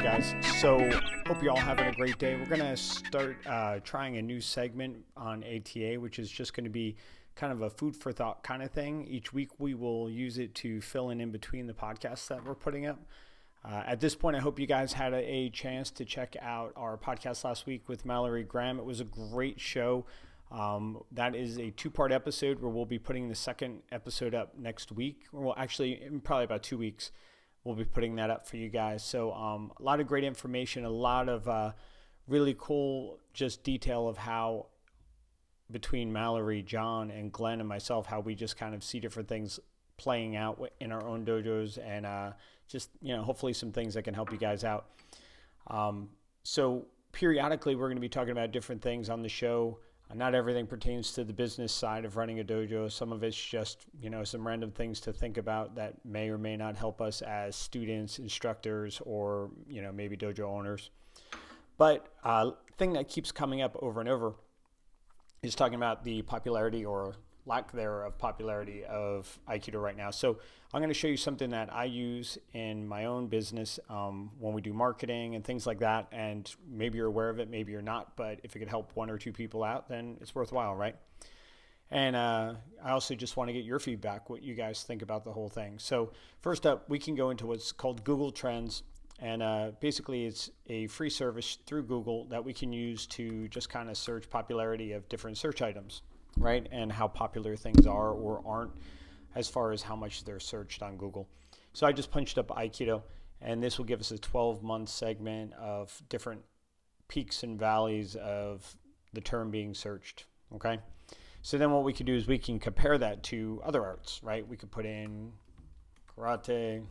guys? So, hope you're all having a great day. We're going to start trying a new segment on ATA, which is just going to be kind of a food for thought kind of thing. Each week, we will use it to fill in between the podcasts that we're putting up. At this point, I hope you guys had a chance to check out our podcast last week with Mallory Graham. It was a great show. That is a two-part episode where we'll be putting the second episode up next week. Well, actually, in probably about 2 weeks, we'll be putting that up for you guys. So a lot of great information, a lot of really cool just detail of how between Mallory, John, and Glenn and myself, how we just kind of see different things playing out in our own dojos, and just, hopefully some things that can help you guys out. So periodically, we're going to be talking about different things on the show. Not everything pertains to the business side of running a dojo. Some of it's just, some random things to think about that may or may not help us as students, instructors, or, maybe dojo owners. But thing that keeps coming up over and over is talking about the popularity or lack thereof popularity of Aikido right now. So I'm going to show you something that I use in my own business when we do marketing and things like that. And maybe you're aware of it, maybe you're not. But if it could help one or two people out, then it's worthwhile, right? And I also just want to get your feedback, what you guys think about the whole thing. So first up, we can go into what's called Google Trends. And basically, it's a free service through Google that we can use to just kind of search popularity of different search items, right? And how popular things are or aren't as far as how much they're searched on Google. So I just punched up Aikido, and this will give us a 12-month segment of different peaks and valleys of the term being searched, okay? So then what we can do is we can compare that to other arts, right? We could put in karate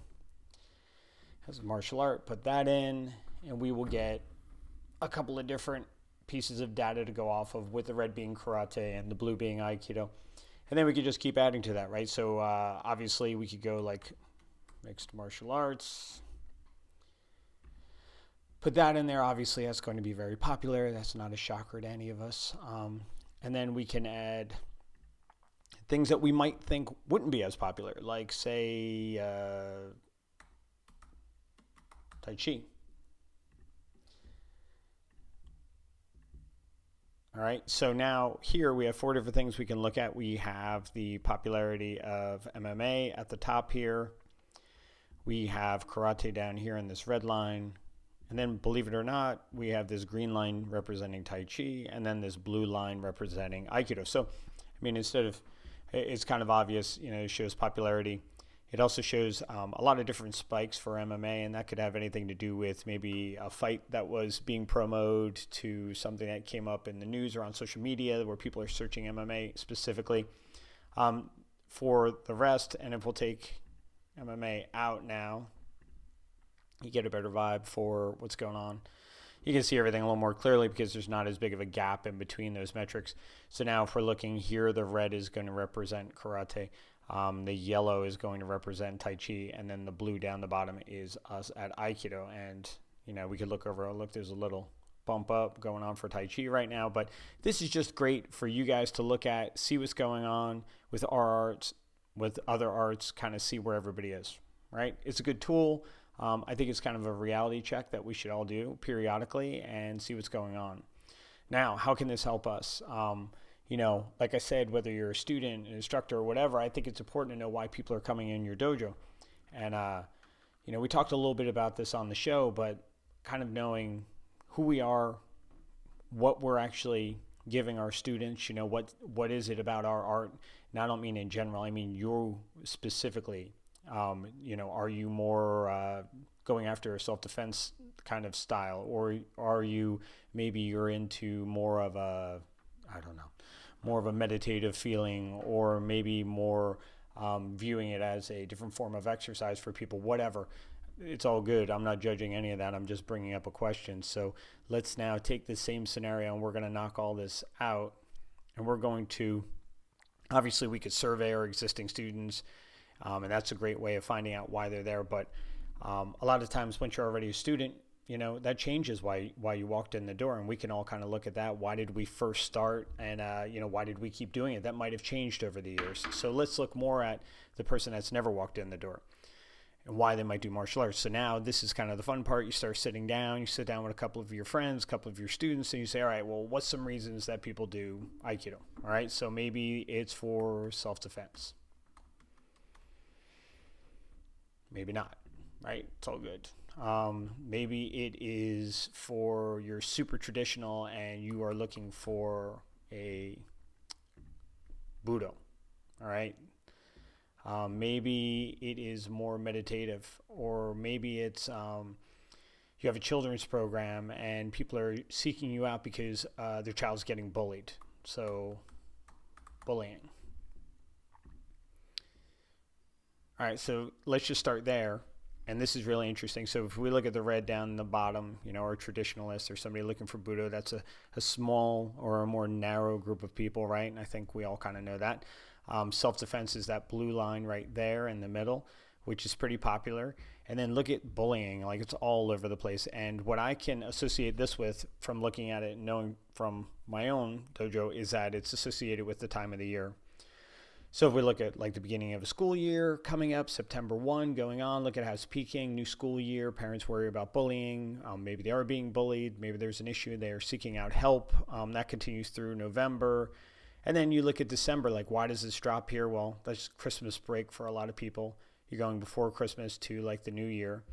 as a martial art, put that in, and we will get a couple of different pieces of data to go off of, with the red being karate and the blue being Aikido. And then we could just keep adding to that, right? So obviously we could go like mixed martial arts. Put that in there. Obviously that's going to be very popular. That's not a shocker to any of us. And then we can add things that we might think wouldn't be as popular, like say Tai Chi. All right, so now here we have 4 different things we can look at. We have the popularity of MMA at the top here. We have karate down here in this red line. And then, believe it or not, we have this green line representing Tai Chi, and then this blue line representing Aikido. So, instead of, it's kind of obvious, it shows popularity. It also shows a lot of different spikes for MMA, and that could have anything to do with maybe a fight that was being promoted to something that came up in the news or on social media where people are searching MMA specifically. For the rest, and if we'll take MMA out now, you get a better vibe for what's going on. You can see everything a little more clearly because there's not as big of a gap in between those metrics. So now if we're looking here, the red is going to represent karate. The yellow is going to represent Tai Chi, and then the blue down the bottom is us at Aikido. And, we could look over, look, there's a little bump up going on for Tai Chi right now. But this is just great for you guys to look at, see what's going on with our arts, with other arts, kind of see where everybody is, right? It's a good tool. I think it's kind of a reality check that we should all do periodically and see what's going on. Now, how can this help us? Like I said, whether you're a student, an instructor, or whatever, I think it's important to know why people are coming in your dojo. And, we talked a little bit about this on the show, but kind of knowing who we are, what we're actually giving our students, what is it about our art? And I don't mean in general, I mean you specifically. Are you more going after a self-defense kind of style, or are you, maybe you're into more of a, more of a meditative feeling, or maybe more viewing it as a different form of exercise for people, whatever. It's all good. I'm not judging any of that. I'm just bringing up a question. So let's now take the same scenario and we're going to knock all this out, and we're going to, obviously we could survey our existing students, and that's a great way of finding out why they're there. But a lot of times once you're already a student, that changes why you walked in the door, and we can all kind of look at that. Why did we first start, and why did we keep doing it? That might have changed over the years. So let's look more at the person that's never walked in the door. and why they might do martial arts. So now this is kind of the fun part. You start sitting down, you sit down with a couple of your friends, a couple of your students, and you say, all right, well, what's some reasons that people do Aikido? All right, so maybe it's for self-defense. Maybe not, right? It's all good. Maybe it is for you're super traditional and you are looking for a Budo, all right? Maybe it is more meditative, or maybe it's you have a children's program and people are seeking you out because their child's getting bullied. So, bullying. All right, so let's just start there. And this is really interesting. So if we look at the red down the bottom, or a traditionalist or somebody looking for Budo, that's a small or a more narrow group of people, right? And I think we all kind of know that. Self-defense is that blue line right there in the middle, which is pretty popular. And then look at bullying, like it's all over the place. And what I can associate this with from looking at it and knowing from my own dojo is that it's associated with the time of the year. So if we look at like the beginning of a school year coming up, September 1 going on, look at how it's peaking, new school year, parents worry about bullying. Maybe they are being bullied. Maybe there's an issue. They are seeking out help. That continues through November. And then you look at December, like why does this drop here? Well, that's Christmas break for a lot of people. You're going before Christmas to like the new year.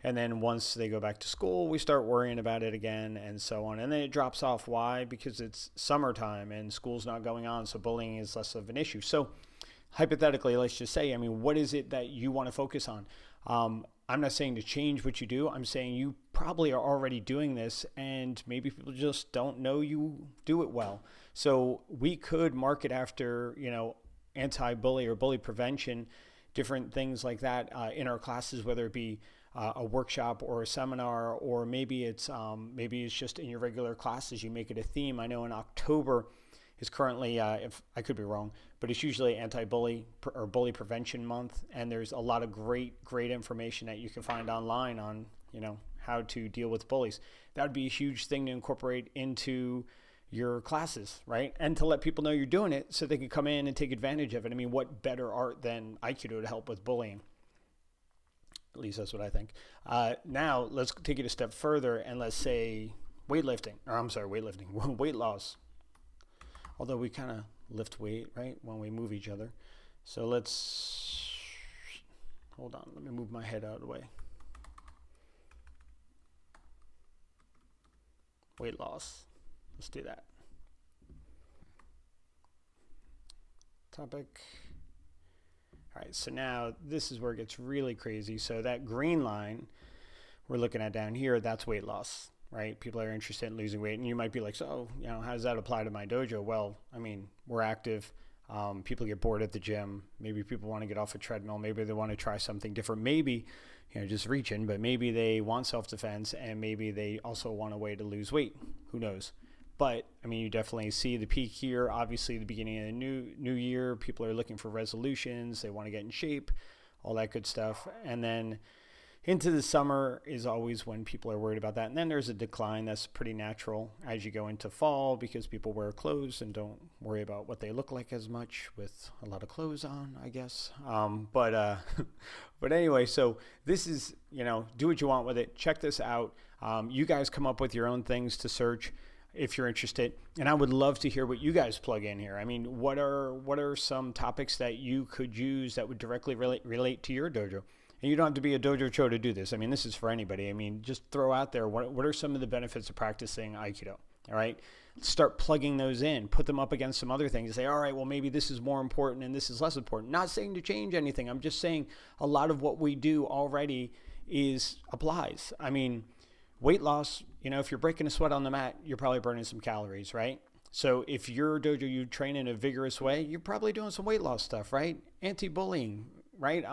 And then once they go back to school, we start worrying about it again and so on. And then it drops off. Why? Because it's summertime and school's not going on. So bullying is less of an issue. So hypothetically, let's just say, what is it that you want to focus on? I'm not saying to change what you do. I'm saying you probably are already doing this and maybe people just don't know you do it well. So we could market after, anti-bully or bully prevention, different things like that in our classes, whether it be a workshop or a seminar, or maybe it's just in your regular classes, you make it a theme. I know in October is currently, if I could be wrong, but it's usually anti-bully or bully prevention month. And there's a lot of great information that you can find online on, how to deal with bullies. That would be a huge thing to incorporate into your classes, right? And to let people know you're doing it so they can come in and take advantage of it. What better art than Aikido to help with bullying? At least that's what I think. Now let's take it a step further and let's say weight loss. Although we kind of lift weight, right, when we move each other. So hold on, let me move my head out of the way. Weight loss. Let's do that. Topic. All right, so now this is where it gets really crazy. So that green line we're looking at down here, that's weight loss, right? People are interested in losing weight. And you might be like, so, how does that apply to my dojo? Well, we're active. People get bored at the gym. Maybe people want to get off a treadmill. Maybe they want to try something different. Maybe, just reaching, but maybe they want self-defense and maybe they also want a way to lose weight. Who knows? But, you definitely see the peak here. Obviously, the beginning of the new year, people are looking for resolutions. They want to get in shape, all that good stuff. And then into the summer is always when people are worried about that. And then there's a decline that's pretty natural as you go into fall because people wear clothes and don't worry about what they look like as much with a lot of clothes on, I guess. But anyway, so this is, do what you want with it. Check this out. You guys come up with your own things to search if you're interested. And I would love to hear what you guys plug in here. What are some topics that you could use that would directly relate to your dojo? And you don't have to be a dojo cho to do this. This is for anybody. Just throw out there, what are some of the benefits of practicing Aikido? All right. Start plugging those in, put them up against some other things. Say, all right, well, maybe this is more important and this is less important. Not saying to change anything. I'm just saying a lot of what we do already applies. Weight loss, if you're breaking a sweat on the mat, you're probably burning some calories, right? So if your dojo, you train in a vigorous way, you're probably doing some weight loss stuff, right? Anti-bullying, right?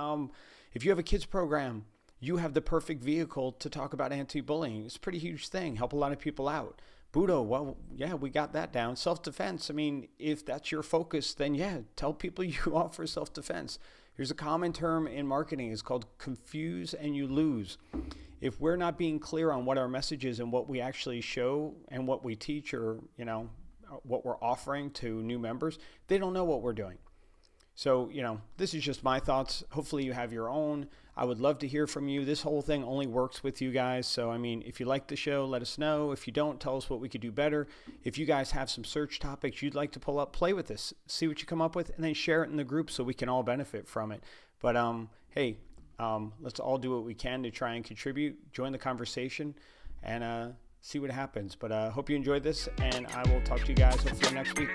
If you have a kids program, you have the perfect vehicle to talk about anti-bullying. It's a pretty huge thing. Help a lot of people out. Budo, well, yeah, we got that down. Self-defense, if that's your focus, then yeah, tell people you offer self-defense. Here's a common term in marketing. It's called confuse and you lose. If we're not being clear on what our message is and what we actually show and what we teach or, what we're offering to new members, they don't know what we're doing. So, this is just my thoughts. Hopefully you have your own. I would love to hear from you. This whole thing only works with you guys. So, if you like the show, let us know. If you don't, tell us what we could do better. If you guys have some search topics you'd like to pull up, play with this, see what you come up with, and then share it in the group so we can all benefit from it. But, hey, let's all do what we can to try and contribute, join the conversation, and see what happens. But hope you enjoyed this, and I will talk to you guys hopefully next week.